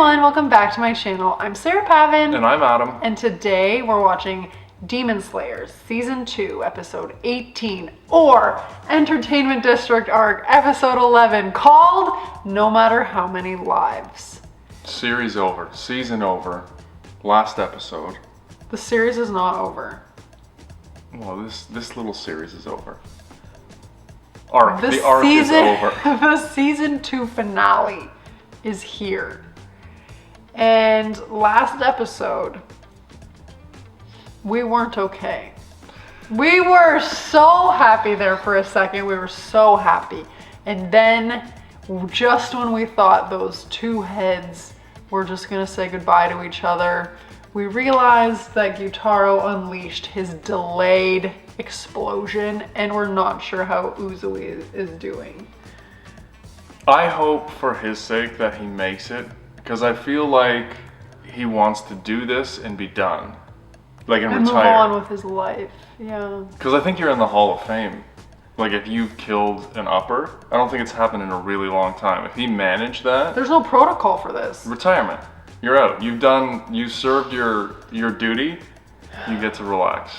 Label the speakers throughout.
Speaker 1: everyone, welcome back to my channel. I'm Sarah Pavan.
Speaker 2: And I'm Adam.
Speaker 1: And today we're watching Demon Slayers Season 2, Episode 18, or Entertainment District Arc, Episode 11, called No Matter How Many Lives.
Speaker 2: Series over. Season over. Last episode.
Speaker 1: The series is not over.
Speaker 2: Well, this little series is over. The arc is over.
Speaker 1: The Season 2 finale is here. And last episode, we weren't okay. We were so happy there for a second. We were so happy. And then, just when we thought those two heads were just gonna say goodbye to each other, we realized that Gyutaro unleashed his delayed explosion, and we're not sure how Uzui is doing.
Speaker 2: I hope for his sake that he makes it, because I feel like he wants to do this and be done. Like, and retire.
Speaker 1: Move on with his life, yeah.
Speaker 2: Because I think you're in the Hall of Fame. Like, if you've killed an upper, I don't think it's happened in a really long time. If he managed that...
Speaker 1: There's no protocol for this.
Speaker 2: Retirement. You're out. You served your duty, you get to relax.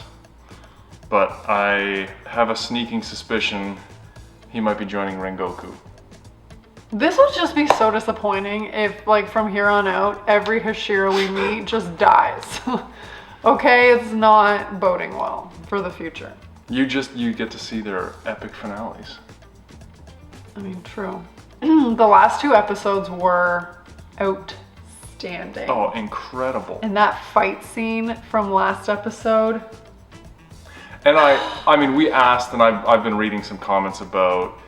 Speaker 2: But I have a sneaking suspicion he might be joining Rengoku.
Speaker 1: This would just be so disappointing if, like, from here on out, every Hashira we meet just dies. Okay, it's not boding well for the future.
Speaker 2: You get to see their epic finales.
Speaker 1: I mean, true. The last two episodes were outstanding.
Speaker 2: Oh, incredible.
Speaker 1: And that fight scene from last episode.
Speaker 2: And I mean, we asked, and I've been reading some comments about,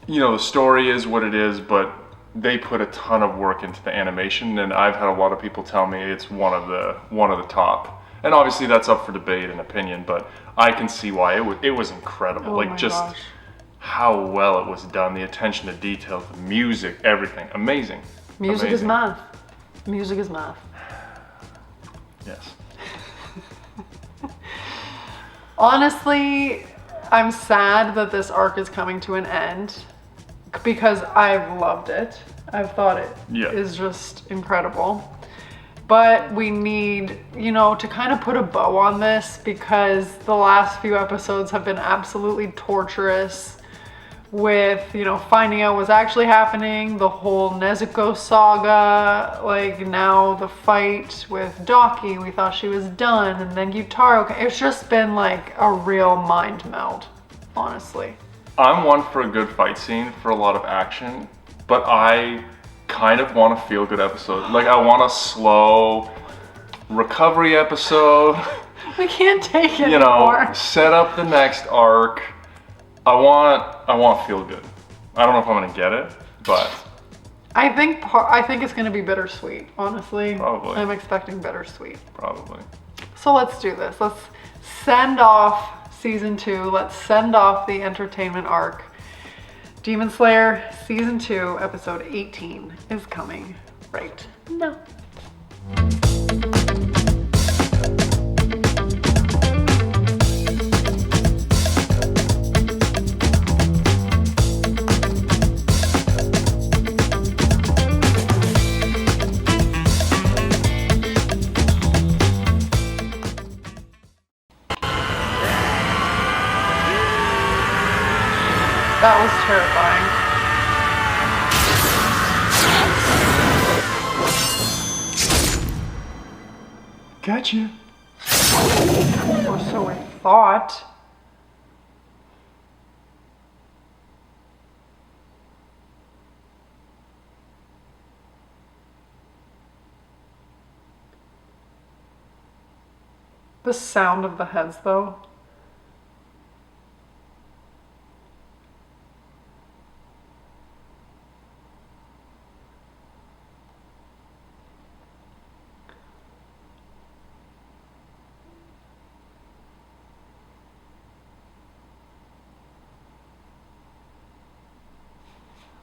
Speaker 2: you know, the story is what it is, but they put a ton of work into the animation, and I've had a lot of people tell me it's one of the top. And obviously that's up for debate and opinion, but I can see why it was incredible.
Speaker 1: Oh,
Speaker 2: like,
Speaker 1: my
Speaker 2: just
Speaker 1: gosh.
Speaker 2: how well it was done, the attention to detail, the music, everything. Amazing.
Speaker 1: Music is
Speaker 2: Amazing.
Speaker 1: math. Music is math.
Speaker 2: Yes.
Speaker 1: Honestly, I'm sad that this arc is coming to an end because I've loved it. I've thought it is just incredible. But we need, to kind of put a bow on this because the last few episodes have been absolutely torturous with, finding out what's actually happening, the whole Nezuko saga, like now the fight with Daki, we thought she was done, and then Gyutaro. It's just been like a real mind meld, honestly.
Speaker 2: I'm one for a good fight scene, for a lot of action, but I kind of want a feel-good episode. Like, I want a slow recovery episode.
Speaker 1: We can't take it anymore.
Speaker 2: Set up the next arc. I want feel-good. I don't know if I'm gonna get it, but
Speaker 1: I think it's gonna be bittersweet, honestly.
Speaker 2: Probably.
Speaker 1: I'm expecting bittersweet.
Speaker 2: Probably.
Speaker 1: So let's do this. Let's send off Season 2. Let's send off the entertainment arc. Demon Slayer Season 2, Episode 18 is coming right now. That was terrifying.
Speaker 2: Gotcha.
Speaker 1: Or so I thought. The sound of the heads, though.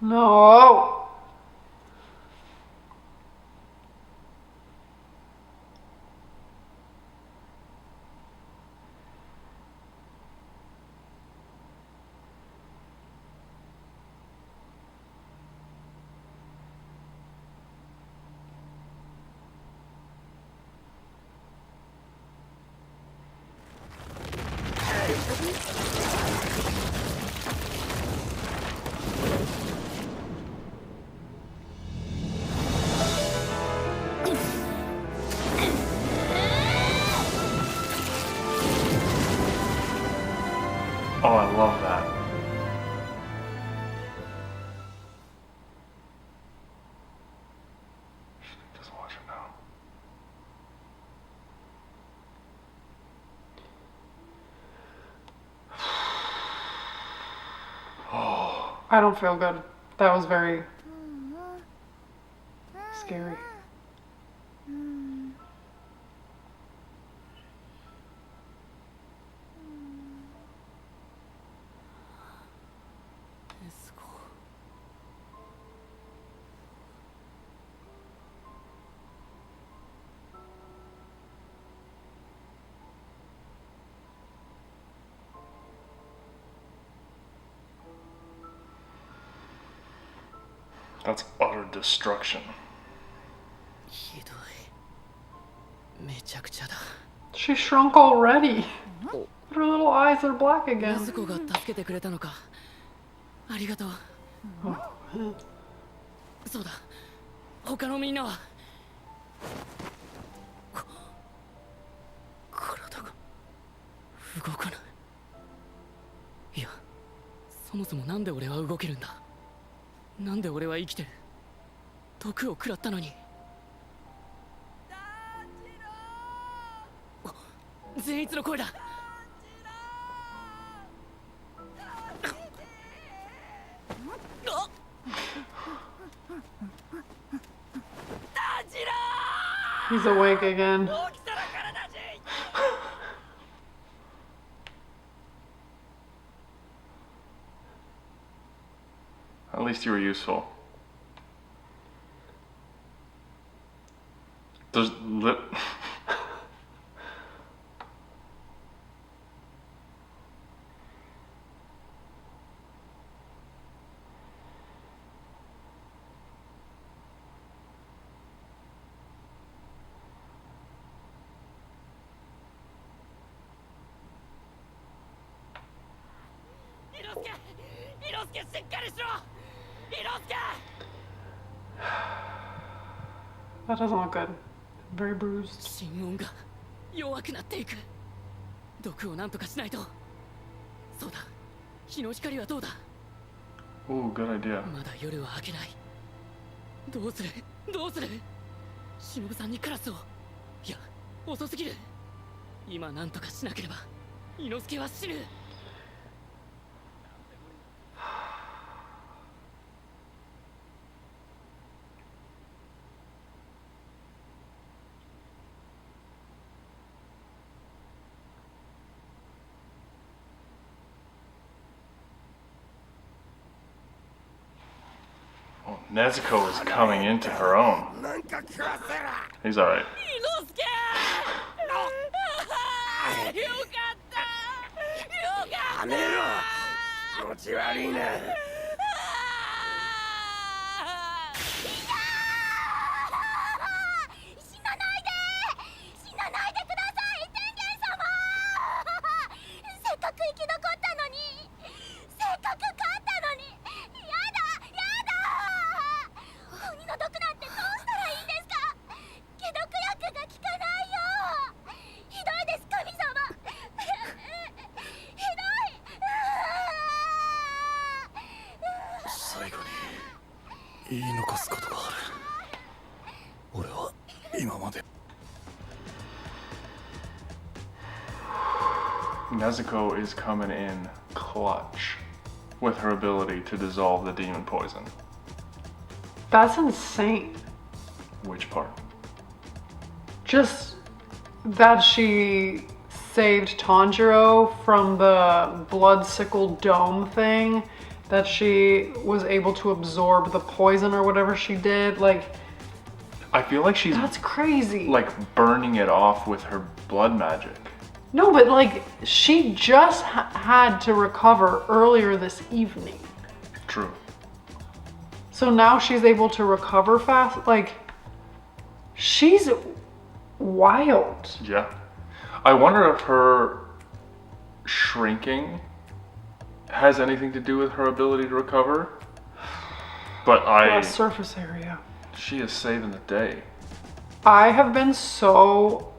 Speaker 1: No.
Speaker 2: Oh, I love that. Just watch it now. Oh.
Speaker 1: I don't feel good. That was very scary.
Speaker 2: That's utter destruction.
Speaker 1: She shrunk already. Her little eyes are black again. Oh.
Speaker 3: なんで俺は生きてる毒を食らったのに善逸の声だ
Speaker 1: He's awake again.
Speaker 2: At least you were useful. There's lip.
Speaker 1: That doesn't look good. Very bruised.
Speaker 3: 心音が弱くなっていく毒をなんとかしないとそうだ日の光はどうだ
Speaker 2: Ooh, good idea.
Speaker 3: まだ夜は明けないどうするどうする忍さんにカラスをいや遅すぎる今なんとかしなければ伊之助は死ぬ
Speaker 2: Nezuko is coming into her own. He's alright. Nezuko is coming in clutch with her ability to dissolve the demon poison.
Speaker 1: That's insane.
Speaker 2: Which part?
Speaker 1: Just that she saved Tanjiro from the blood sickle dome thing, that she was able to absorb the poison or whatever she did. Like,
Speaker 2: I feel like she's
Speaker 1: that's crazy.
Speaker 2: Like burning it off with her blood magic.
Speaker 1: No, but like she just had to recover earlier this evening.
Speaker 2: True.
Speaker 1: So now she's able to recover fast. Like, she's wild.
Speaker 2: Yeah. I wonder if her shrinking has anything to do with her ability to recover. But
Speaker 1: Less surface area.
Speaker 2: She is saving the day.
Speaker 1: I have been so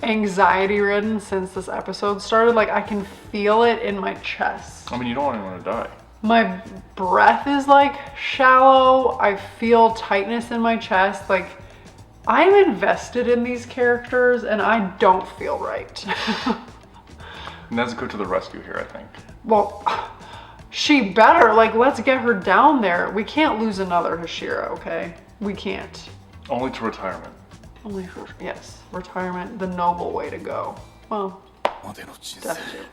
Speaker 1: anxiety ridden since this episode started. Like, I can feel it in my chest.
Speaker 2: I mean, you don't want anyone to die.
Speaker 1: My breath is like shallow. I feel tightness in my chest. Like, I'm invested in these characters and I don't feel right.
Speaker 2: Nezuko to the rescue here, I think.
Speaker 1: Well, she better. Like, let's get her down there. We can't lose another Hashira, okay? We can't.
Speaker 2: Only to retirement.
Speaker 1: Only for, yes, retirement, the noble way to go. Well, death too.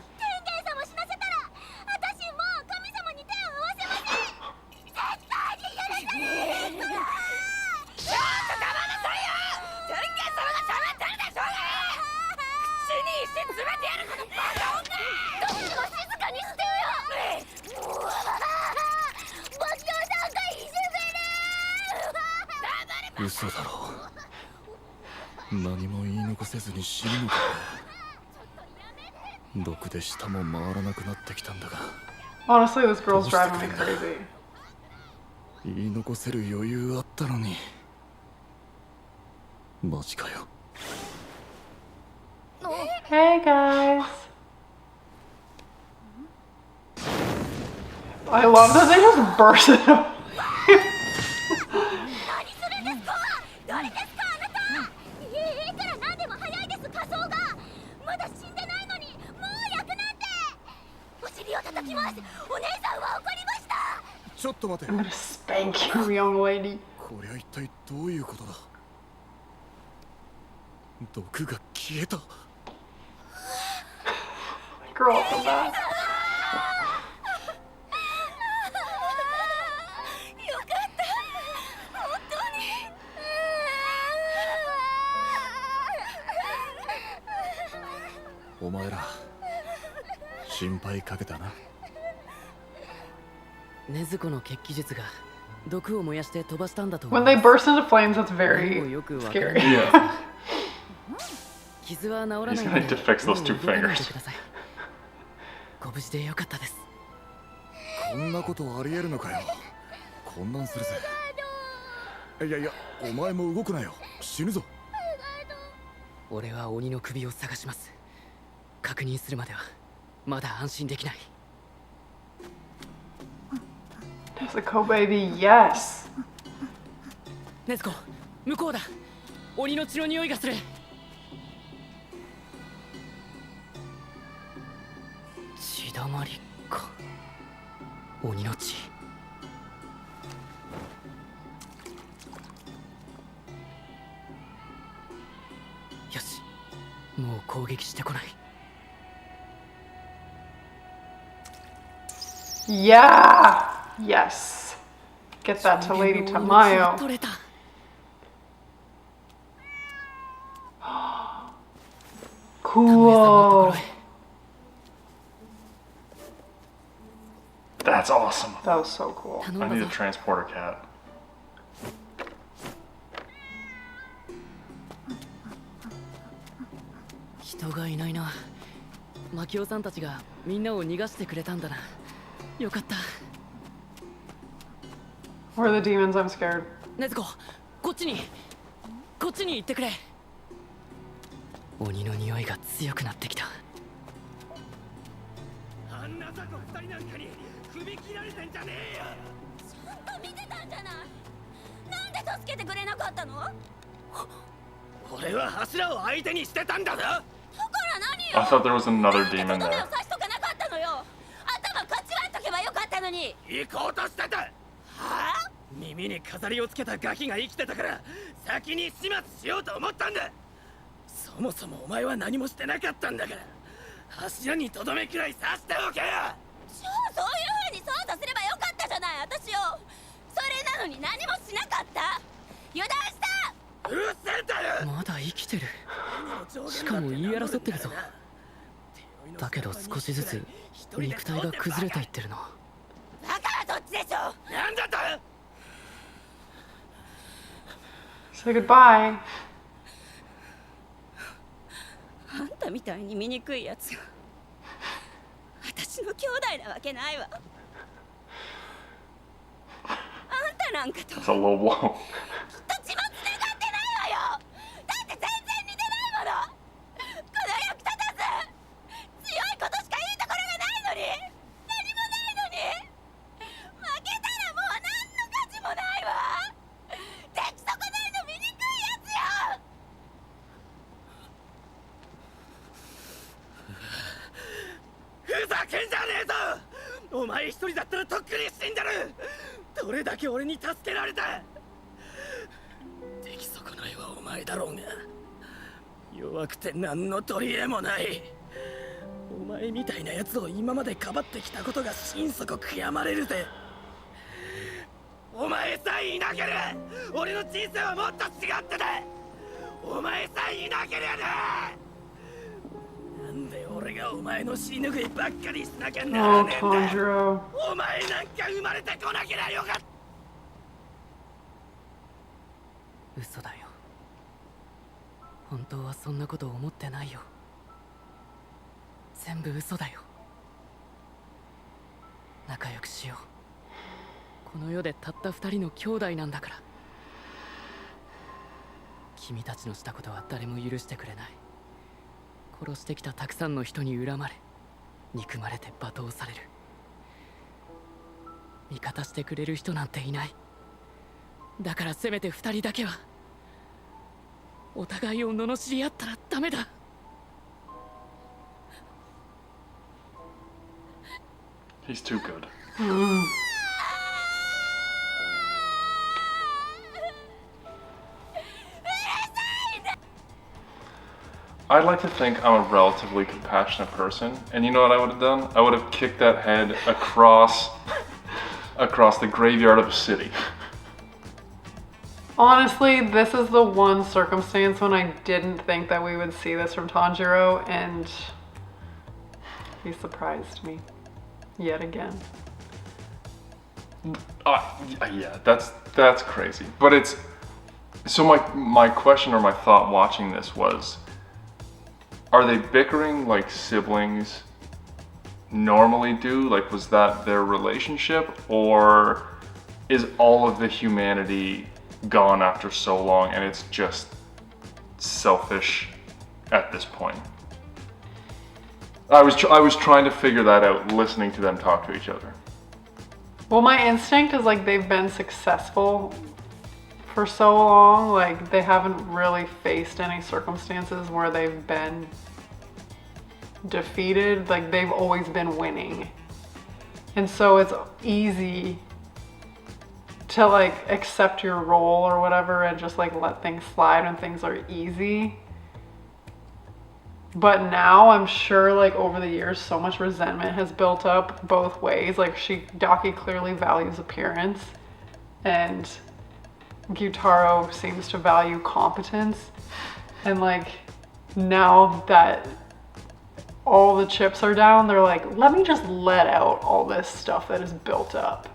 Speaker 1: Honestly, this girl's driving me crazy. Hey guys. I love that they just burst it up. I'm gonna spank you, young lady. Girl, come back. When they burst into flames, that's very scary.
Speaker 2: Yeah. He's gonna need to fix those 2 fingers. Nezuko, baby, yes.
Speaker 3: Nezuko, 向こうだ。鬼の血の匂いがする。血だまりか。鬼の血。よし、もう攻撃してこない。
Speaker 1: Yeah! Yes. Get that to Lady Tamayo. Cool.
Speaker 2: That's awesome.
Speaker 1: That was so cool.
Speaker 2: I need a transporter cat. Where are the demons? I'm scared.
Speaker 3: 禰豆子、こっちに行ってくれ。鬼の匂いが強くなってきた。あんな雑魚2人なんかに首切られてんじゃねえよ。ちゃんと見てたんじゃない。なんで助けてくれなかったの？俺は柱を相手にしてたんだぞ。だから何よ。
Speaker 2: I thought there was another demon there.
Speaker 3: 刺しとかなかったのよ。頭かち割っとけばよかったのに。行こうとしてた。はあ？耳に飾りをつけたガキが生きてたから先に始末しようと思ったんだ。そもそもお前は何もしてなかったんだから、柱にとどめくらい刺しておけよ。そういう風に操作すればよかったじゃない、私を。それなのに何もしなかった。油断した。うるせえんだよ。まだ生きてる。しかも言い争ってるぞ。だけど少しずつ肉体が崩れていってるな。だからどっちでしょ。なんだと。
Speaker 1: Say goodbye.
Speaker 3: あんたみたいに醜いやつが私の兄弟なわけないわ。あんたなんかと
Speaker 2: That's a low blow.
Speaker 3: きっと血も繋がってないわよ。だって全然似てないもの。この役立たず強いことしかいいところがないのに、何もないのに、負けたらもう何の価値もないわ。出来損ないの醜いやつよ。ふざけんじゃねえぞ。お前一人だったらとっくに死んでる。どれだけ俺に助けられた。出来損ないはお前だろうが、弱くて何の取り柄もない。お前みたいなやつを今までかばってきたことが心底悔やまれるぜ。お前さえいなければ俺の人生はもっと違ってた。お前さえいなければな。なんで俺がお前の死ぬぐいばっかりしなきゃなら
Speaker 1: Oh,
Speaker 3: ねえんだ。
Speaker 1: Tanjiro.
Speaker 3: お前なんか生まれてこなけりゃよかった。嘘だよ。本当はそんなこと思ってないよ。全部嘘だよ。仲良くしよう。この世でたった二人の兄弟なんだから。君たちのしたことは誰も許してくれない。殺してきたたくさんの人に恨まれ、憎まれて罵倒される。味方してくれる人なんていない。だからせめて二人だけはお互いを罵り合ったらダメだ。
Speaker 2: He's too good. I'd like to think I'm a relatively compassionate person, and you know what I would have done? I would have kicked that head across the graveyard of a city.
Speaker 1: Honestly, this is the one circumstance when I didn't think that we would see this from Tanjiro, and he surprised me yet again.
Speaker 2: Yeah, that's crazy. But it's so my question or my thought watching this was, are they bickering like siblings normally do? Like, was that their relationship, or is all of the humanity gone after so long and it's just selfish at this point? I was trying to figure that out listening to them talk to each other.
Speaker 1: Well, my instinct is like they've been successful for so long, like they haven't really faced any circumstances where they've been defeated. Like they've always been winning, and so it's easy to like accept your role or whatever and just like let things slide when things are easy. But now I'm sure like over the years so much resentment has built up both ways. Like Daki clearly values appearance, and Gyutaro seems to value competence. And like now that all the chips are down, they're like, let me just let out all this stuff that is built up.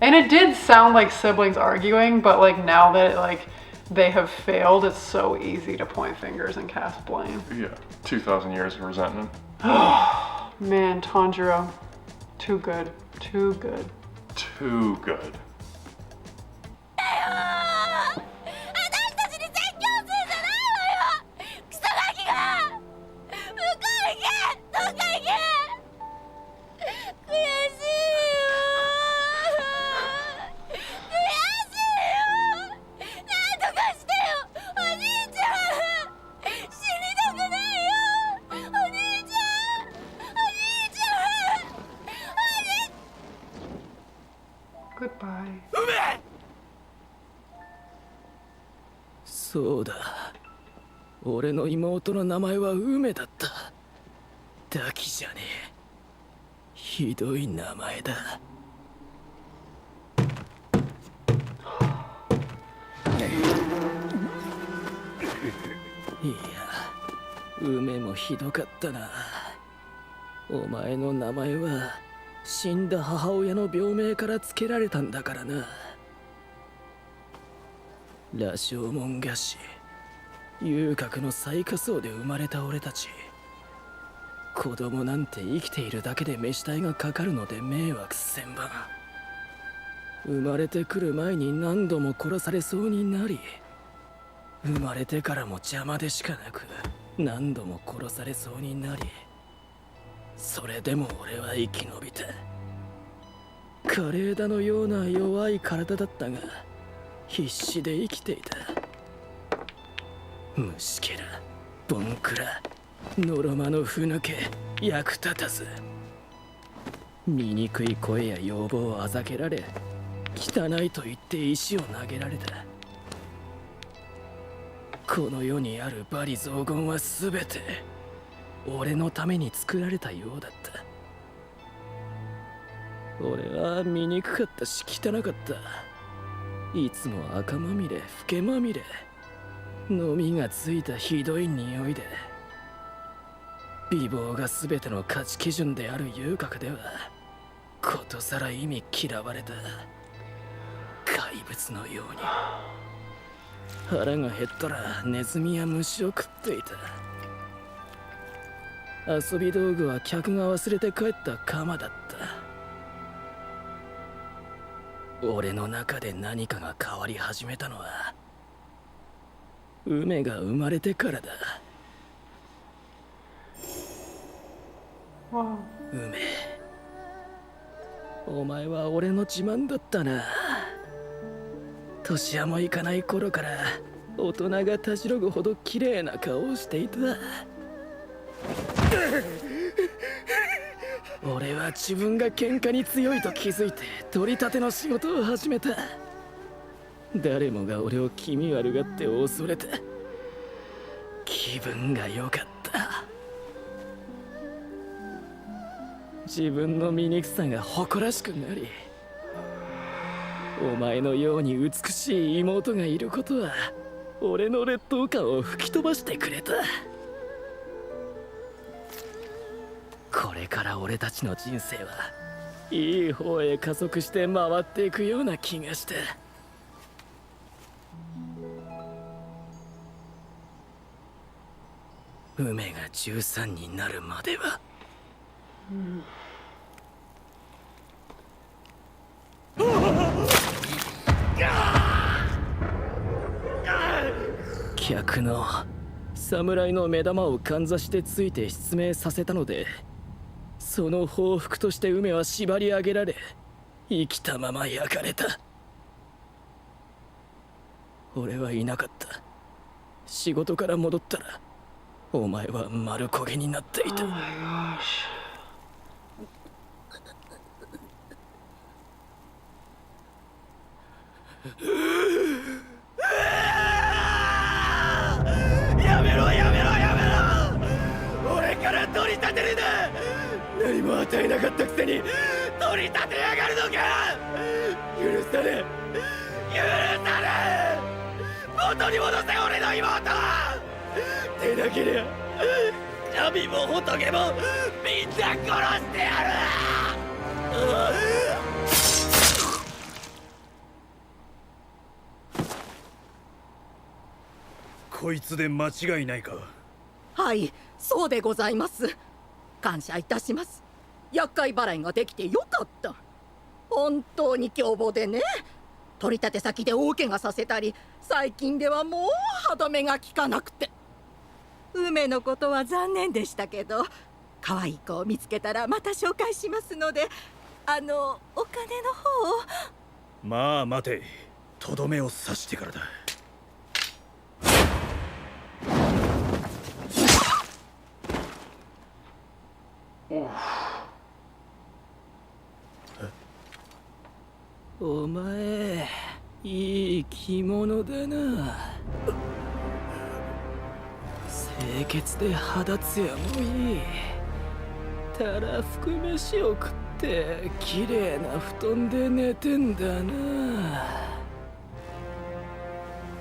Speaker 1: And it did sound like siblings arguing, but like now that like they have failed, it's so easy to point fingers and cast blame.
Speaker 2: Yeah, 2,000 years of resentment.
Speaker 1: Man, Tanjiro, too good, too good.
Speaker 2: Too good.
Speaker 1: Goodbye.
Speaker 3: そうだ。俺の妹の名前は梅だった。ダキじゃねえ。ひどい名前だ。いや、梅もひどかったな。お前の名前は死んだ母親の病名から付けられたんだからな。羅生門菓子、遊郭の最下層で生まれた俺たち、
Speaker 4: 子供なんて生きているだけで飯代がかかるので迷惑千万。生まれてくる前に何度も殺されそうになり、生まれてからも邪魔でしかなく何度も殺されそうになり、それでも俺は生き延びた。枯れ枝のような弱い体だったが必死で生きていた。虫けら、ボンクラ、のろまのふぬけ、役立たず。醜い声や要望をあざけられ、汚いと言って石を投げられた。この世にある罵詈雑言は全て俺のために作られたようだった。俺は醜かったし汚かった。いつも赤まみれ、老けまみれ、のみがついたひどい匂いで、美貌が全ての価値基準である遊郭ではことさら意味嫌われた。怪物のように。腹が減ったらネズミや虫を食っていた。遊び道具は客が忘れて帰った鎌だった。俺の中で何かが変わり始めたのは梅が生まれてからだ。梅、お前は俺の自慢だったな。年端もいかない頃から大人がたじろぐほど綺麗な顔をしていた。俺は自分が喧嘩に強いと気づいて取り立ての仕事を始めた。誰もが俺を気味悪がって恐れた。気分が良かった。自分の醜さが誇らしくなり、お前のように美しい妹がいることは俺の劣等感を吹き飛ばしてくれた。これから俺たちの人生はいい方へ加速して回っていくような気がした。梅が13になるまでは。客の侍の目玉をかんざしでついて失明させたので、その報復として梅は縛り上げられ生きたまま焼かれた。俺はいなかった。仕事から戻ったらお前は丸焦げになっていた。
Speaker 3: やめろやめろやめろ。俺から取り立てるな。何も与えなかったくせに取り立てやがるのか。許さねえ、許さねえ。元に戻せ俺の妹。手なけりゃ神も仏もみんな殺してやる。
Speaker 5: こいつで間違いないか。
Speaker 6: はい、そうでございます。感謝いたします。厄介払いができてよかった。本当に凶暴でね、取り立て先で大怪我させたり、最近ではもう歯止めが効かなくて。梅のことは残念でしたけど、可愛い子を見つけたらまた紹介しますので、お金の方を。
Speaker 5: まあ待て、とどめを刺してからだ。
Speaker 4: お前、いい着物だな。清潔で肌ツヤもいい。たらふく飯を食って綺麗な布団で寝てんだな。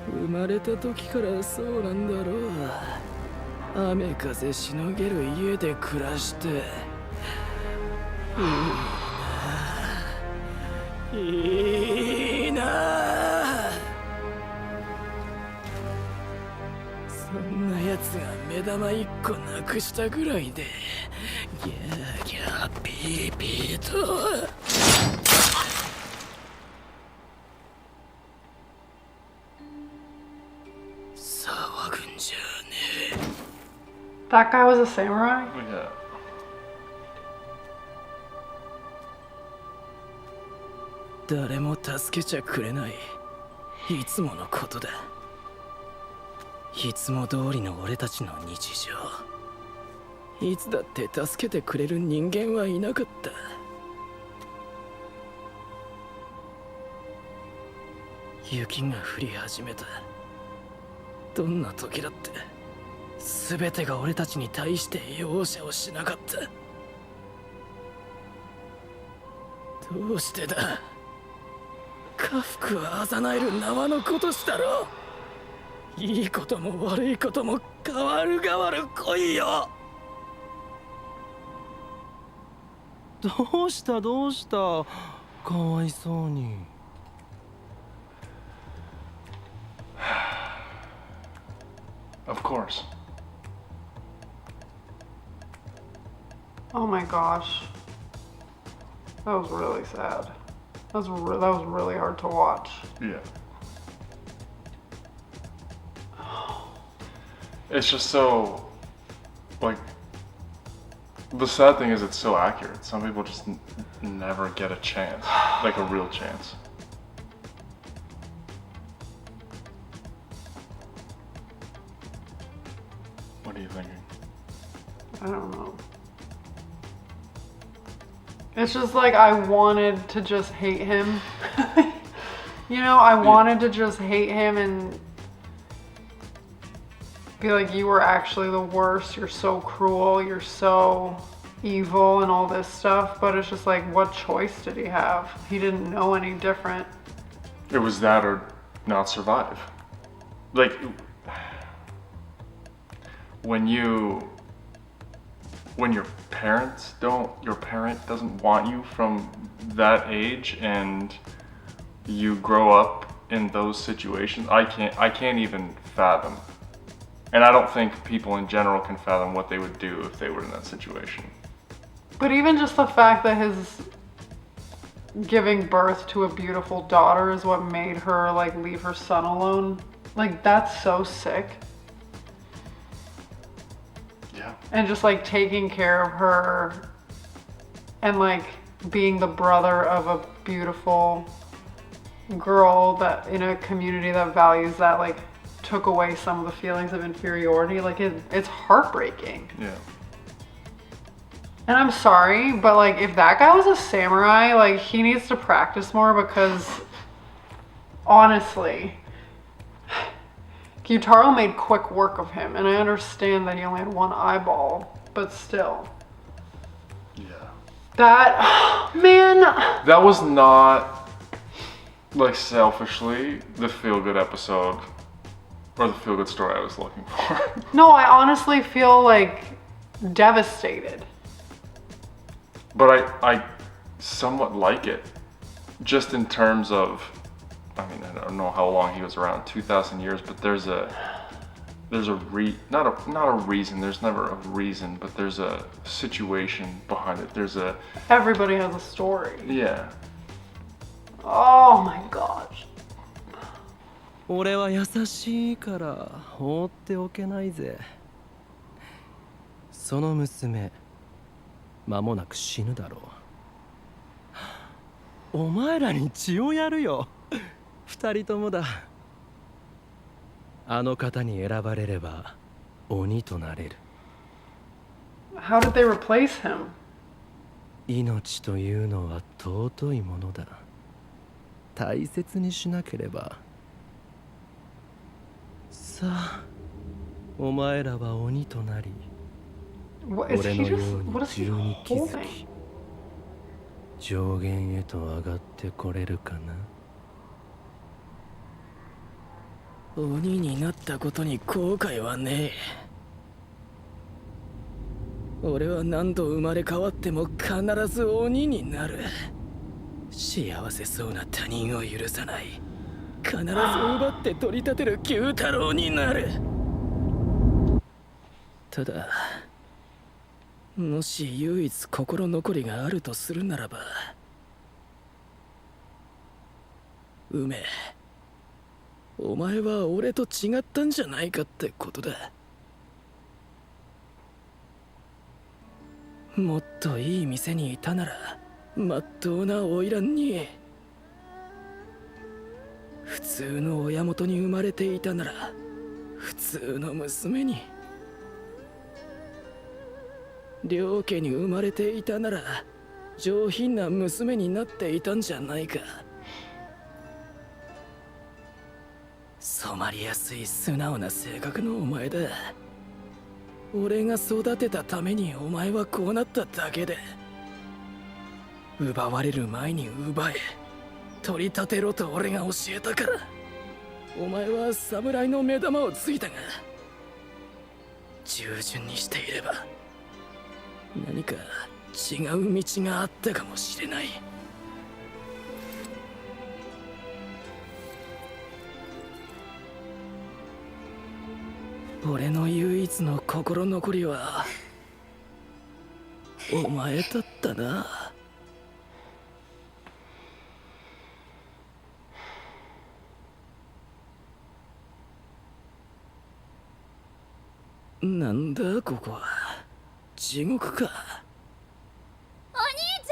Speaker 4: 生まれた時からそうなんだろう。雨風しのげる家で暮らしていいな、いいな。そんなやつが目玉一個なくしたぐらいでリピート。騒ぐんじゃねえ。
Speaker 1: That guy was a samurai?
Speaker 2: Yeah.
Speaker 4: 誰も助けちゃくれない。いつものことだ。いつも通りの俺たちの日常。いつだって助けてくれる人間はいなかった。雪が降り始めた。どんな時だって全てが俺たちに対して容赦をしなかった。どうしてだ。家福は欺える縄のことしたろ。いいことも悪いことも変わる変わる来いよ。
Speaker 7: どうしたどうした、かわいそうに。
Speaker 2: Of course.
Speaker 1: Oh my gosh. That was really sad. That was really hard to watch.
Speaker 2: Yeah. It's just so, like, the sad thing is it's so accurate. Some people just never get a chance, like a real chance. What are you thinking?
Speaker 1: I don't know. It's just like I wanted to just hate him. You know, I wanted to just hate him and be like, you were actually the worst. You're so cruel. You're so evil and all this stuff. But it's just like, what choice did he have? He didn't know any different.
Speaker 2: It was that or not survive. Like, when your parent doesn't want you from that age and you grow up in those situations, I can't even fathom. And I don't think people in general can fathom what they would do if they were in that situation.
Speaker 1: But even just the fact that his giving birth to a beautiful daughter is what made her like leave her son alone. Like, that's so sick.
Speaker 2: Yeah.
Speaker 1: And just like taking care of her and like being the brother of a beautiful girl that in a community that values that, like, took away some of the feelings of inferiority. Like, it's heartbreaking.
Speaker 2: Yeah.
Speaker 1: And I'm sorry, but like, if that guy was a samurai, like, he needs to practice more, because honestly, Gyutaro made quick work of him, and I understand that he only had one eyeball, but still.
Speaker 2: Yeah.
Speaker 1: That, man.
Speaker 2: That was not, like, selfishly the feel-good episode or the feel-good story I was looking for.
Speaker 1: No, I honestly feel like devastated.
Speaker 2: But I somewhat like it, just in terms of, I mean, I don't know how long he was around, 2,000 years, but there's a not a reason, there's never a reason, but there's a situation behind it.
Speaker 1: Everybody has a story.
Speaker 2: Yeah.
Speaker 1: Oh my gosh.
Speaker 7: 俺は優しいから放っておけないぜ。その娘、間もなく死ぬだろう。お前らに血をやるよ。二人ともだ。あの方に選ばれれば鬼となれる。
Speaker 1: How did they replace him?
Speaker 7: 命というのは尊いものだ。大切にしなければ。さあ、お前らは鬼となり、
Speaker 1: What is
Speaker 7: 俺
Speaker 1: he
Speaker 7: のよ
Speaker 1: just?
Speaker 7: うに
Speaker 1: What is he
Speaker 7: 銃に気づ
Speaker 1: holding?
Speaker 7: き、上限へと上がってこれるかな。
Speaker 4: 鬼になったことに後悔はねえ。俺は何度生まれ変わっても必ず鬼になる。幸せそうな他人を許さない。必ず奪って取り立てる九太郎になる。ただもし唯一心残りがあるとするならば、梅、お前は俺と違ったんじゃないかってことだ。もっといい店にいたなら、まっとうな花魁に、普通の親元に生まれていたなら、普通の娘に、両家に生まれていたなら上品な娘になっていたんじゃないか。染まりやすい素直な性格のお前だ。俺が育てたためにお前はこうなっただけで、奪われる前に奪え、取り立てろと俺が教えたから、お前は侍の目玉をついたが、従順にしていれば何か違う道があったかもしれない。俺の唯一の心残りはお前だったな。なんだここは、地獄か。
Speaker 3: お兄ち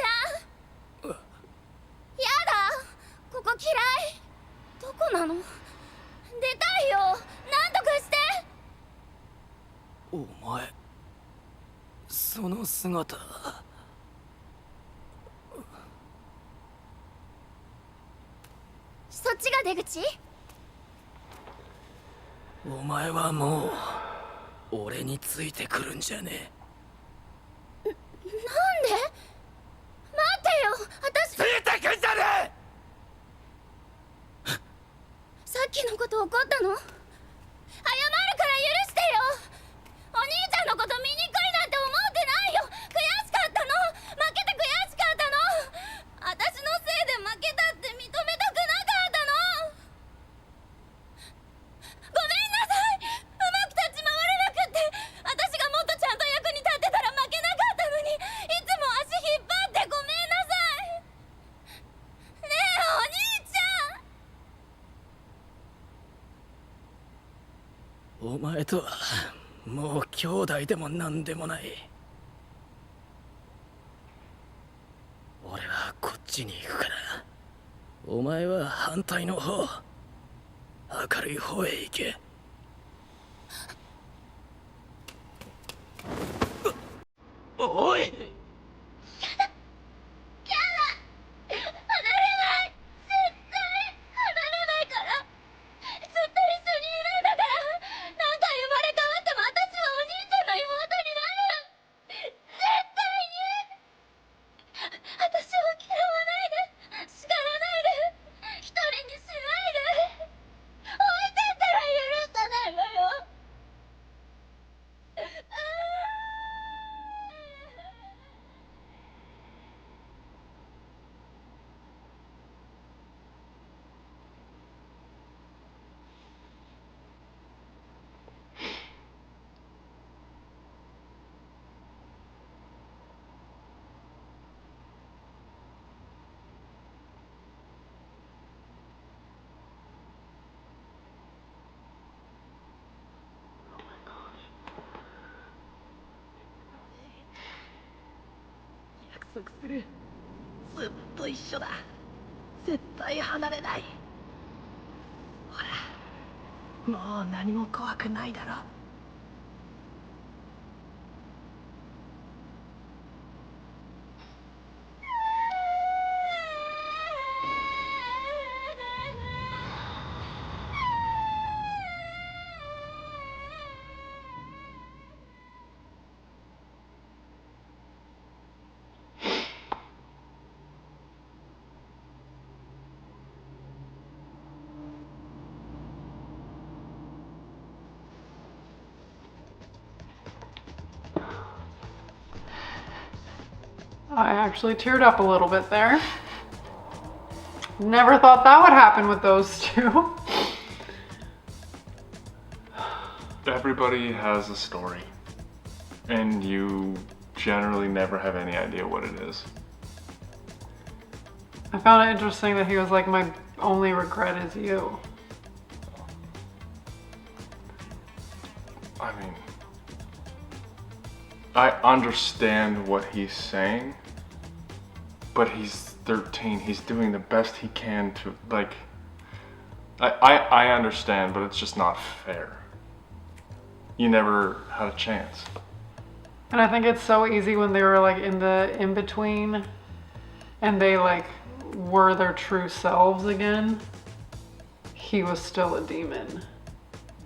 Speaker 3: ゃん、やだ、ここ嫌い。どこなの？出たいよ、なんとかして。
Speaker 4: お前、その姿、
Speaker 3: そっちが出口？
Speaker 4: お前はもう俺についてくるんじゃねえ。
Speaker 3: なんで？待ってよ、私
Speaker 5: ついてくんじゃね
Speaker 3: さっきのこと怒ったの？謝るから許してよ。お兄ちゃんのこと醜いなんて思ってないよ。悔しかったの。負けて悔しかったの。私のせいで負けたって認めたくなかったの。ごめんなさい。うまく立ち回れなくって。私がもっとちゃんと役に立ってたら負けなかったのに、いつも足引っ張ってごめんなさい。ねえお兄ちゃ
Speaker 4: お前とはもう兄弟でも何でもない。俺はこっちに行くから、お前は反対の方、明るい方へ行け。おい、約束する。ずっと一緒だ。絶対離れない。ほら、もう何も怖くないだろ。
Speaker 1: I actually teared up a little bit there. Never thought that would happen with those two.
Speaker 2: Everybody has a story, and you generally never have any idea what it is.
Speaker 1: I found it interesting that he was like, my only regret is you.
Speaker 2: I mean, I understand what he's saying, but he's 13. He's doing the best he can to, like, I understand, but it's just not fair. You never had a chance.
Speaker 1: And I think it's so easy when they were like in the in-between and they like were their true selves again. He was still a demon.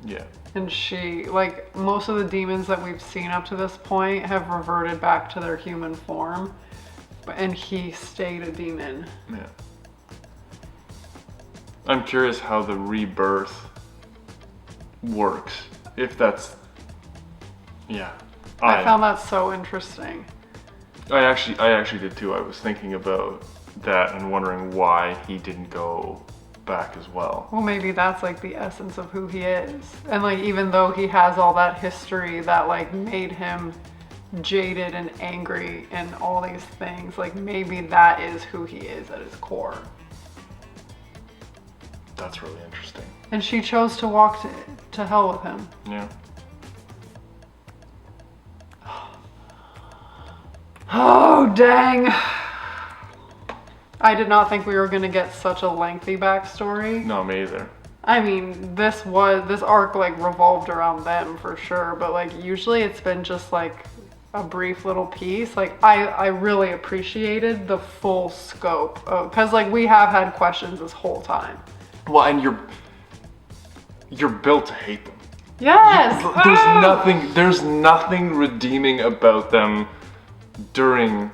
Speaker 2: Yeah.
Speaker 1: And she, like most of the demons that we've seen up to this point have reverted back to their human form. And he stayed a demon.
Speaker 2: Yeah. I'm curious how the rebirth works. If that's, yeah.
Speaker 1: I found that so interesting.
Speaker 2: I actually did too. I was thinking about that and wondering why he didn't go back as well.
Speaker 1: Well, maybe that's like the essence of who he is. And like, even though he has all that history that like made him jaded and angry and all these things, like maybe that is who he is at his core.
Speaker 2: That's really interesting.
Speaker 1: And she chose to walk to hell with him.
Speaker 2: Yeah.
Speaker 1: Oh, dang. I did not think we were going to get such a lengthy backstory.
Speaker 2: No, me either.
Speaker 1: I mean, this arc like revolved around them for sure, but like usually it's been just like a brief little piece. Like I really appreciated the full scope because like we have had questions this whole time.
Speaker 2: Well, and you're built to hate them.
Speaker 1: Yes.
Speaker 2: There's nothing redeeming about them during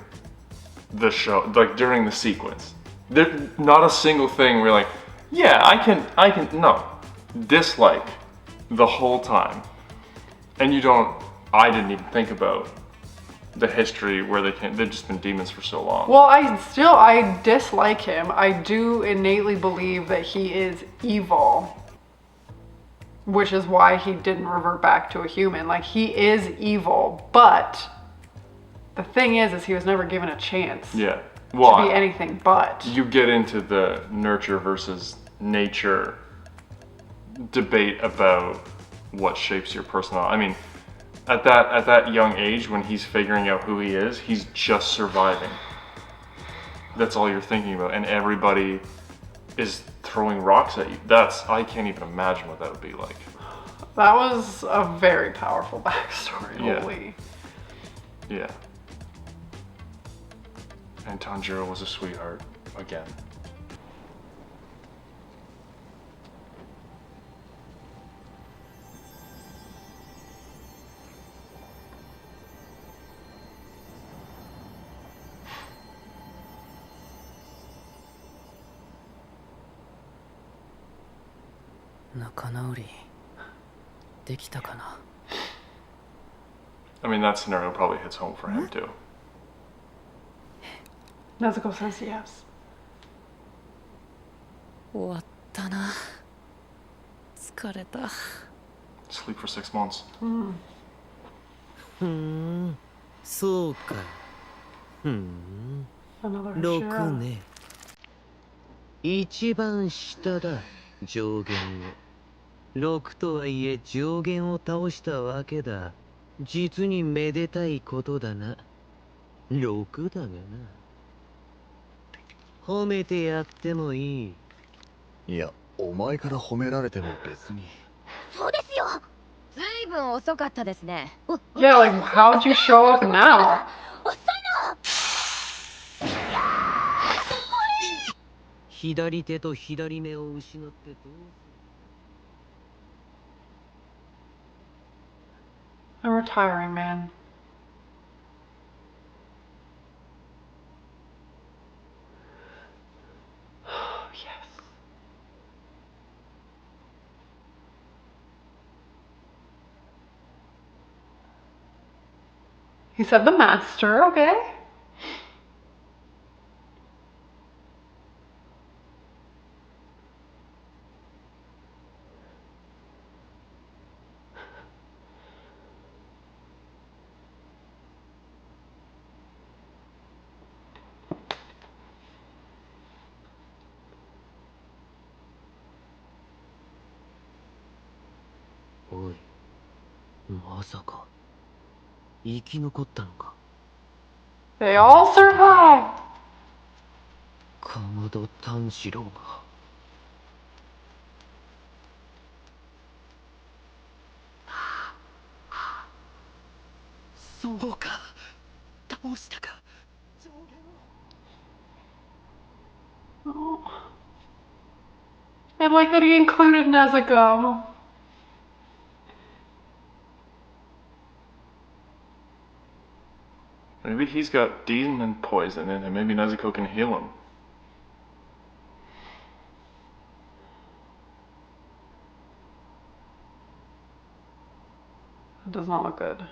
Speaker 2: the show, like during the sequence. There's not a single thing where you're like, yeah, I can no. Dislike the whole time. And I didn't even think about the history where they've just been demons for so long.
Speaker 1: Well, I dislike him. I do innately believe that he is evil, which is why he didn't revert back to a human. Like, he is evil, but the thing is he was never given a chance
Speaker 2: to
Speaker 1: be anything but.
Speaker 2: You get into the nurture versus nature debate about what shapes your personality. I mean, at that young age, when he's figuring out who he is, he's just surviving. That's all you're thinking about, and everybody is throwing rocks at you. I can't even imagine what that would be like.
Speaker 1: That was a very powerful backstory.
Speaker 2: Yeah.
Speaker 1: Holy.
Speaker 2: Yeah. And Tanjiro was a sweetheart again. I mean, that scenario probably hits home for him too.
Speaker 1: Nezuko says yes.
Speaker 4: 終わったな。疲れた。
Speaker 2: Sleep for 6 months.
Speaker 7: そうか。
Speaker 1: Another
Speaker 7: 6
Speaker 1: Hashira.
Speaker 7: ね。一番下だ、上限を。6とはいえ上限を倒したわけだ。実にめでたいことだな。6だがな。褒めてやってもいい。
Speaker 5: いや、お前から褒められても別に。
Speaker 8: そうですよ。ずいぶん遅かったですね。
Speaker 1: Yeah, like how'd you show up now?
Speaker 7: 左手と左目を失ってどう
Speaker 1: I'm retiring, man. Yes. He said the master, okay.
Speaker 7: まさか生き残ったのか。
Speaker 1: They all survive!
Speaker 7: 竈門炭治郎が。そうか、倒したか。
Speaker 1: Oh. I like that he included Nezuko.
Speaker 2: Maybe he's got demon poison in him. Maybe Nezuko can heal him.
Speaker 1: It does not look good.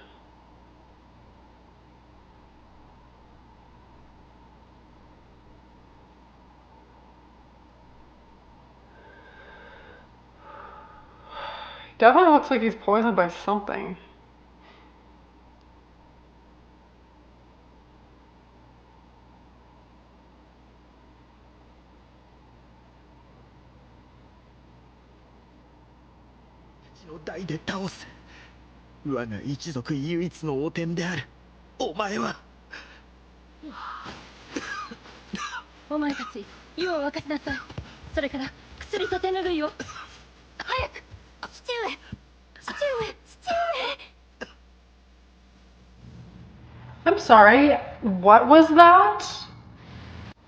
Speaker 1: Definitely looks like he's poisoned by something.
Speaker 5: No 代で倒す。我が一族唯一の汚点である。お前は。
Speaker 8: お前たち湯を沸かしなさい。それから薬と手ぬぐいを早く。父上、父上、父上。
Speaker 1: I'm sorry, what was that?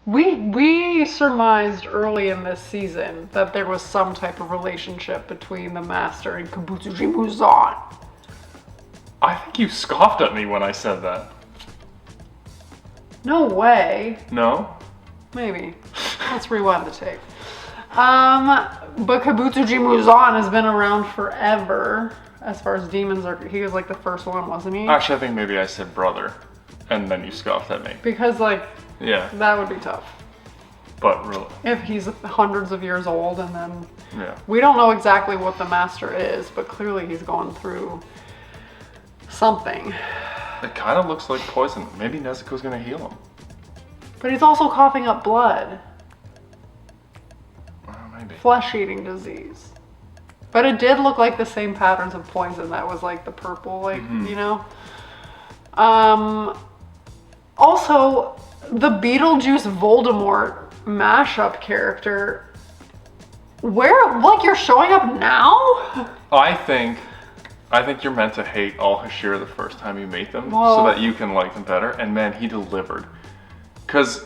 Speaker 1: We surmised early in this season that there was some type of relationship between the Master and Kabutsuji Muzan.
Speaker 2: I think you scoffed at me when I said that.
Speaker 1: No way.
Speaker 2: No?
Speaker 1: Maybe. Let's rewind the tape. But Kabutsuji Muzan has been around forever. As far as demons are, he was like the first one, wasn't he?
Speaker 2: Actually, I think maybe I said brother, and then you scoffed at me.
Speaker 1: Because like,
Speaker 2: Yeah,
Speaker 1: that would be tough.
Speaker 2: but really,
Speaker 1: If he's hundreds of years old and then...
Speaker 2: yeah.
Speaker 1: We don't know exactly what the Master is, but clearly he's going through something.
Speaker 2: It kind of looks like poison. Maybe Nezuko's gonna heal him.
Speaker 1: But he's also coughing up blood.
Speaker 2: Maybe.
Speaker 1: Flesh-eating disease. But it did look like the same patterns of poison that was like the purple, like, you know? Also, the Beetlejuice Voldemort mashup character, where, like, you're showing up now?
Speaker 2: I think you're meant to hate all Hashira the first time you meet them,
Speaker 1: Well-
Speaker 2: so that you can like them better. And man, he delivered. Cause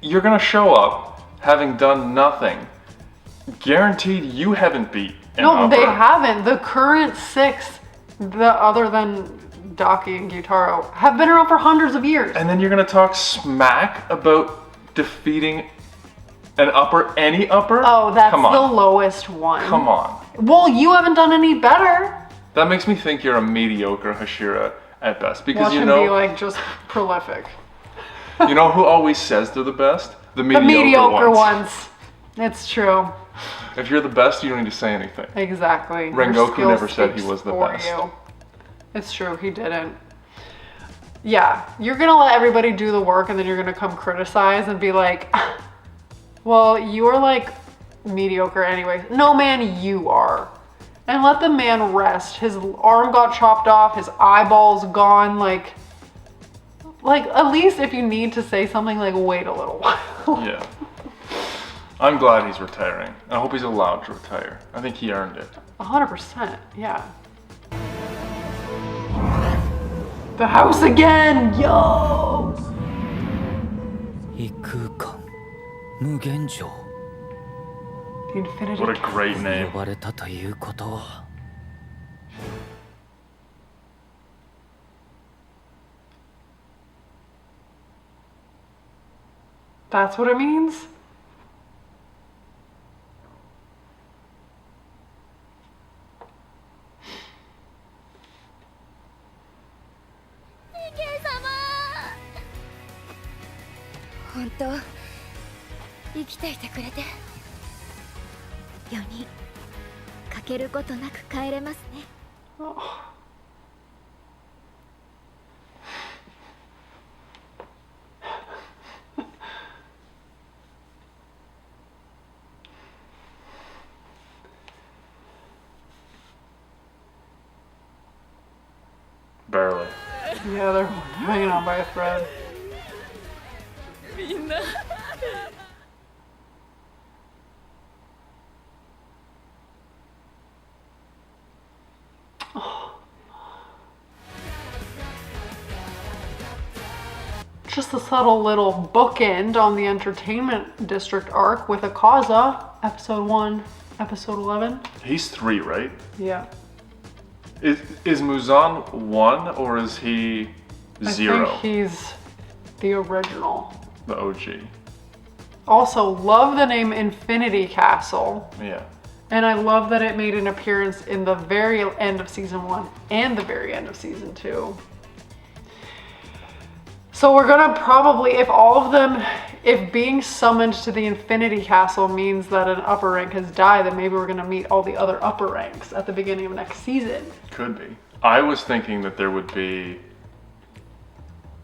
Speaker 2: you're gonna show up having done nothing. Guaranteed, you haven't beat an
Speaker 1: No,
Speaker 2: upper.
Speaker 1: they haven't. The current 6, other than Daki and Gyutaro, have been around for hundreds of years.
Speaker 2: And then you're gonna talk smack about defeating an upper, any upper?
Speaker 1: Oh, that's
Speaker 2: Come on.
Speaker 1: the lowest one.
Speaker 2: Come on.
Speaker 1: Well, you haven't done any better.
Speaker 2: That makes me think you're a mediocre Hashira at best. Because
Speaker 1: Watch
Speaker 2: you
Speaker 1: him
Speaker 2: know,
Speaker 1: be like just prolific.
Speaker 2: you know who always says they're the best? The
Speaker 1: The
Speaker 2: mediocre,
Speaker 1: mediocre
Speaker 2: ones.
Speaker 1: ones. It's true.
Speaker 2: If you're the best, you don't need to say anything.
Speaker 1: Exactly. Your
Speaker 2: Rengoku
Speaker 1: skill
Speaker 2: never said he
Speaker 1: speaks
Speaker 2: was the
Speaker 1: for
Speaker 2: best.
Speaker 1: you. It's true, he didn't. Yeah, you're gonna let everybody do the work and then you're gonna come criticize and be like, well, you are like mediocre anyway. No, man, you are. And let the man rest. His arm got chopped off, his eyeballs gone, like at least if you need to say something, like wait a little while.
Speaker 2: Yeah. I'm glad he's retiring. I hope he's allowed to retire. I think he earned it.
Speaker 1: 100%, yeah. The house again, yo!
Speaker 4: 異空間無限城
Speaker 1: The Infinity
Speaker 2: What a great
Speaker 4: 呼
Speaker 2: name.
Speaker 4: ばれたということは
Speaker 1: That's what it means?
Speaker 8: Ike-sama! 本当生きていてくれて4人欠けることなく帰れますね。
Speaker 1: Oh.
Speaker 2: Barely.
Speaker 1: Yeah, they're hanging on by a thread.
Speaker 3: みんな
Speaker 1: Just a subtle little bookend on the entertainment district arc with Akaza, episode 1, episode 11.
Speaker 2: He's 3, right?
Speaker 1: Yeah.
Speaker 2: Is Muzan 1 or is he 0?
Speaker 1: I think he's the original.
Speaker 2: The OG.
Speaker 1: Also, love the name Infinity Castle.
Speaker 2: Yeah.
Speaker 1: And I love that it made an appearance in the very end of season 1 and the very end of season 2. So we're gonna probably, if all of them, if being summoned to the Infinity Castle means that an upper rank has died, then maybe we're gonna meet all the other upper ranks at the beginning of next season.
Speaker 2: Could be. I was thinking that there would be,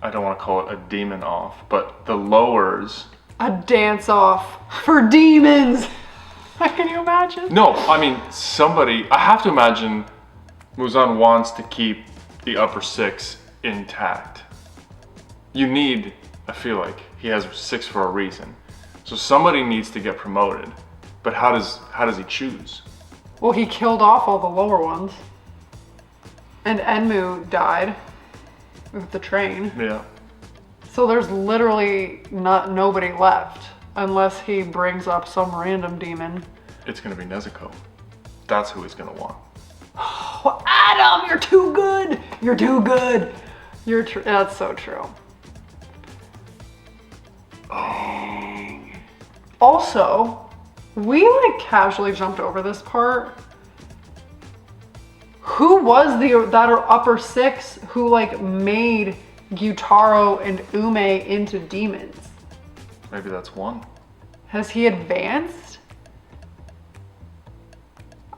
Speaker 2: I don't want to call it a demon off, but the lowers.
Speaker 1: A dance off for demons! Can you imagine?
Speaker 2: No, I mean, somebody, I have to imagine Muzan wants to keep the upper 6 intact. You need, I feel like, he has 6 for a reason. So somebody needs to get promoted. But how does he choose?
Speaker 1: Well, he killed off all the lower ones. And Enmu died with the train.
Speaker 2: Yeah.
Speaker 1: So there's literally nobody left unless he brings up some random demon.
Speaker 2: It's gonna be Nezuko. That's who he's gonna want.
Speaker 1: Oh, Adam, you're too good. You're too good. That's so true. Dang. Also, we like casually jumped over this part. Who was that upper 6 who like made Gyutaro and Ume into demons?
Speaker 2: Maybe that's one.
Speaker 1: Has he advanced?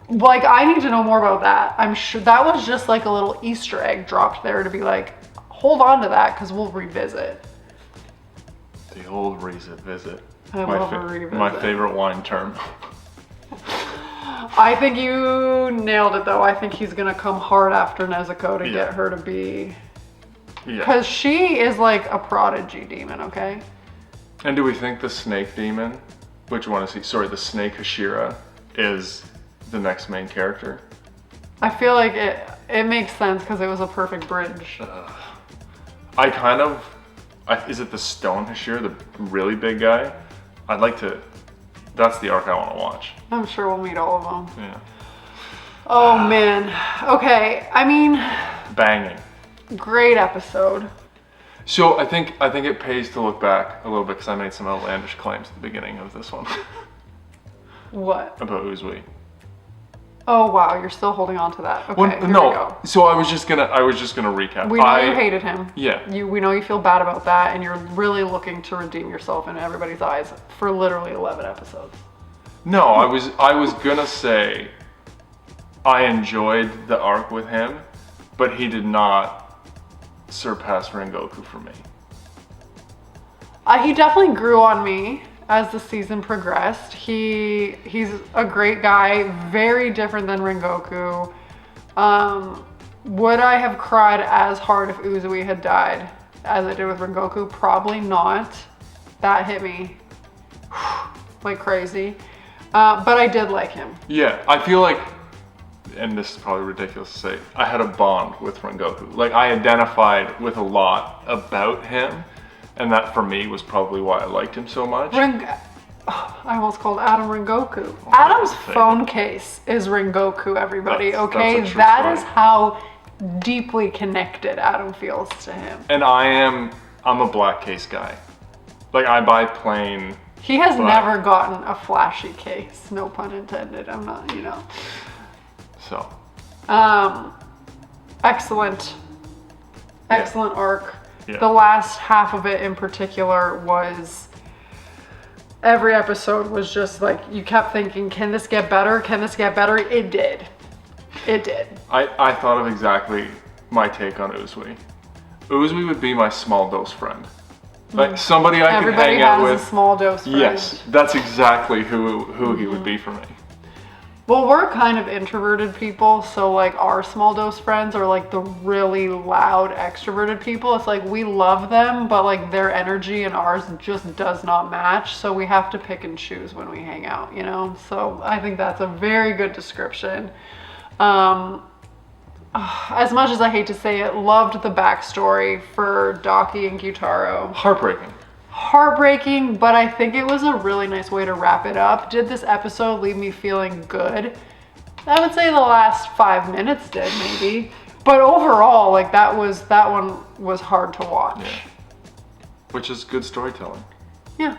Speaker 1: Like, I need to know more about that. I'm sure that was just like a little Easter egg dropped there to be like, hold on to that because we'll revisit.
Speaker 2: The old visit.
Speaker 1: I love a revisit.
Speaker 2: My favorite wine term.
Speaker 1: I think you nailed it though. I think he's gonna come hard after Nezuko to get her to be...
Speaker 2: Yeah.
Speaker 1: Because she is like a prodigy demon, okay?
Speaker 2: And do we think the snake demon, which one is he? Sorry, the snake Hashira is the next main character?
Speaker 1: I feel like it makes sense because it was a perfect bridge.
Speaker 2: Is it the stone Hashira, the really big guy? That's the arc I want to watch.
Speaker 1: I'm sure we'll meet all of them.
Speaker 2: Yeah.
Speaker 1: Oh man. Okay, I mean...
Speaker 2: Banging.
Speaker 1: Great episode.
Speaker 2: So I think it pays to look back a little bit because I made some outlandish claims at the beginning of this one.
Speaker 1: What?
Speaker 2: About Uzui.
Speaker 1: Oh wow, you're still holding on to that. Okay,
Speaker 2: Well,
Speaker 1: here
Speaker 2: no.
Speaker 1: we go.
Speaker 2: So I was just gonna recap.
Speaker 1: We know you hated him.
Speaker 2: Yeah.
Speaker 1: We know you feel bad about that, and you're really looking to redeem yourself in everybody's eyes for literally 11 episodes.
Speaker 2: No, I was gonna say I enjoyed the arc with him, but he did not surpass Rengoku for me.
Speaker 1: He definitely grew on me as the season progressed. He's a great guy, very different than Rengoku. Would I have cried as hard if Uzui had died as I did with Rengoku? Probably not. That hit me like crazy. But I did like him.
Speaker 2: Yeah, I feel like, and this is probably ridiculous to say, I had a bond with Rengoku. Like, I identified with a lot about him, and that for me was probably why I liked him so much.
Speaker 1: I almost called Adam Rengoku. Adam's phone case is Rengoku, everybody, okay? That is how deeply connected Adam feels to him.
Speaker 2: And I'm a black case guy. Like, I buy plain.
Speaker 1: He has never gotten a flashy case, no pun intended. I'm not,
Speaker 2: So.
Speaker 1: Excellent arc.
Speaker 2: Yeah.
Speaker 1: The last half of it in particular was, every episode was just like, you kept thinking, can this get better? Can this get better? It did. It did.
Speaker 2: I thought of exactly my take on Uzui. Uzui would be my small dose friend. Like somebody I could hang out with.
Speaker 1: Everybody has a small dose friend.
Speaker 2: Yes, that's exactly who he would be for me.
Speaker 1: Well, we're kind of introverted people, so like our small dose friends are like the really loud extroverted people. It's like we love them, but like their energy and ours just does not match, so we have to pick and choose when we hang out, you know? So I think that's a very good description. As much as I hate to say it, loved the backstory for Daki and Gyutaro. Heartbreaking, but I think it was a really nice way to wrap it up. Did this episode leave me feeling good? I would say the last 5 minutes did, maybe. But overall, like that one was hard to watch.
Speaker 2: Yeah. Which is good storytelling.
Speaker 1: Yeah.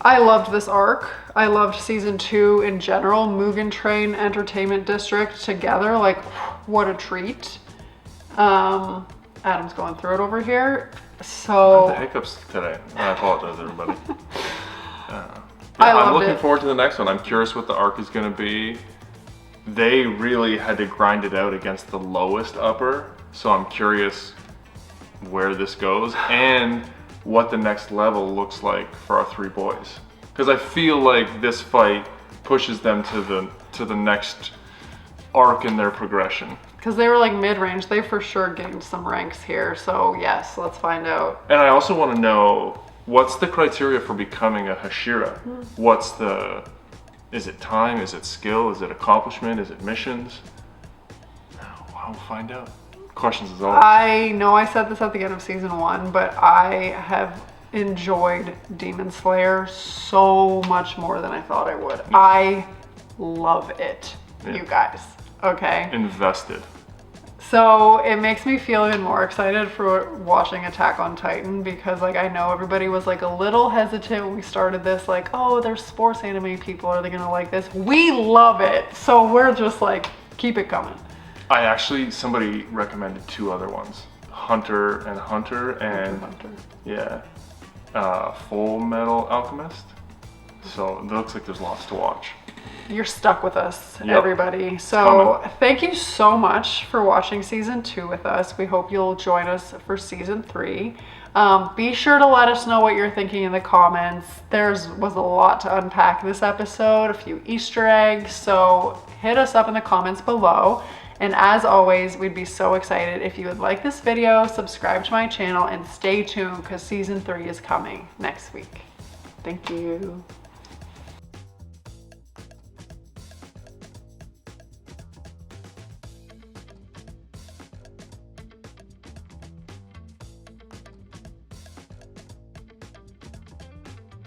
Speaker 1: I loved this arc. I loved season 2 in general. Mugen Train Entertainment District together, like what a treat. Adam's going through it over here. So
Speaker 2: I have the hiccups today. I apologize, everybody. I'm looking forward to the next one. I'm curious what the arc is going to be. They really had to grind it out against the lowest upper, so I'm curious where this goes and what the next level looks like for our 3 boys. Because I feel like this fight pushes them to the next arc in their progression.
Speaker 1: Because they were like mid-range, they for sure gained some ranks here. So yes, let's find out.
Speaker 2: And I also want to know, what's the criteria for becoming a Hashira? Is it time? Is it skill? Is it accomplishment? Is it missions? We'll find out. Questions as always.
Speaker 1: I know I said this at the end of season 1, but I have enjoyed Demon Slayer so much more than I thought I would. Yeah. I love it, you guys. Okay.
Speaker 2: Invested.
Speaker 1: So it makes me feel even more excited for watching Attack on Titan, because like I know everybody was like a little hesitant when we started this, like, oh, there's sports anime people, are they gonna like this? We love it, so we're just like, keep it coming.
Speaker 2: Somebody recommended 2 other ones, Hunter and yeah, Full Metal Alchemist. So it looks like there's lots to watch.
Speaker 1: You're stuck with us, everybody. So thank you so much for watching season 2 with us. We hope you'll join us for season 3. Be sure to let us know what you're thinking in the comments. Was a lot to unpack this episode, a few Easter eggs. So hit us up in the comments below. And as always, we'd be so excited if you would like this video, subscribe to my channel, and stay tuned because season 3 is coming next week. Thank you.